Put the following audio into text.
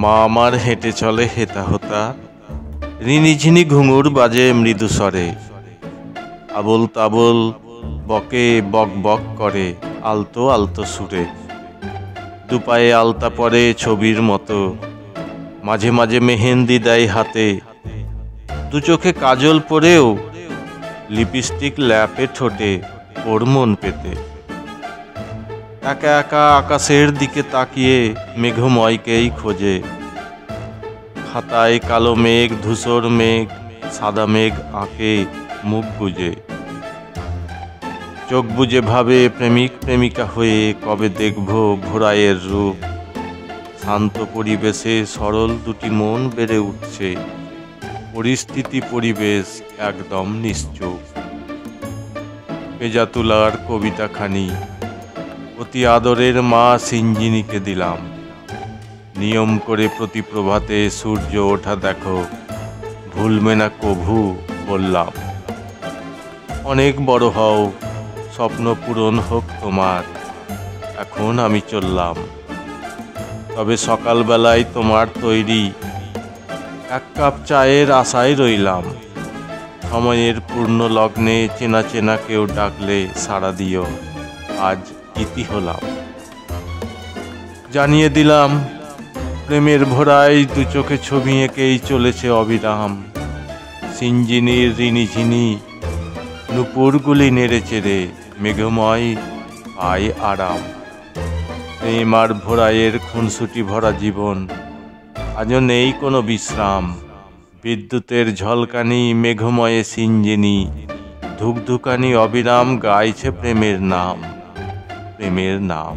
মা আমার হেঁটে চলে হেতা হোতা, রিনিঝিনি ঘুঙুর বাজে মৃদু স্বরে, আবোল তাবোল বকে বক বক করে আলতো আলতো সুরে। দুপায়ে আলতা পরে ছবির মতো, মাঝে মাঝে মেহেন্দি দেয় হাতে, দু চোখে কাজল পরেও লিপস্টিক ল্যাপে ঠোঁটে ওর মন পেতে। একা একা আকাশের দিকে তাকিয়ে মেঘময়কেই খোঁজে, খাতায় কালো মেঘ ধূসর মেঘ সাদা মেঘ আঁকে মুখ বুজে। চোখ বুজে ভাবে প্রেমিক প্রেমিকা হয়ে কবে দেখব ভোরাইয়ের রূপ। শান্ত পরিবেশে সরল দুটি মন বেড়ে উঠছে, পরিস্থিতি পরিবেশ একদম নিশ্চুপ। পেজা তুলার কবিতাখানি অতি আদরের মা সিঞ্জিনীকে দিলাম, নিয়ম করে প্রতি প্রভাতে সূর্য ওঠা দেখো, ভুলবে না কভু বললাম। অনেক বড় হও, স্বপ্ন পূরণ হোক তোমার, এখন আমি চললাম। তবে সকালবেলায় তোমার তৈরি এক কাপ চায়ের আশায় রইলাম। সময়ের পূর্ণ লগ্নে চেনা চেনা কেউ ডাকলে সাড়া দিও, আজ ইতি হলাম। জানিয়ে দিলাম প্রেমের ভোরায় দু চোখে ছবি এঁকেই চলেছে অবিরাম। সিঞ্জিনীর রিনিঝিনি নুপুরগুলি নেড়ে চেড়ে মেঘময় পায় আরাম। প্রেম আর ভোরাইয়ের খুনসুটি ভরা জীবন, আজও নেই কোনো বিশ্রাম। বিদ্যুতের ঝলকানি মেঘময়ে সিঞ্জিনী, ধুকধুকানি অবিরাম গাইছে প্রেমের নাম, প্রেমের নাম।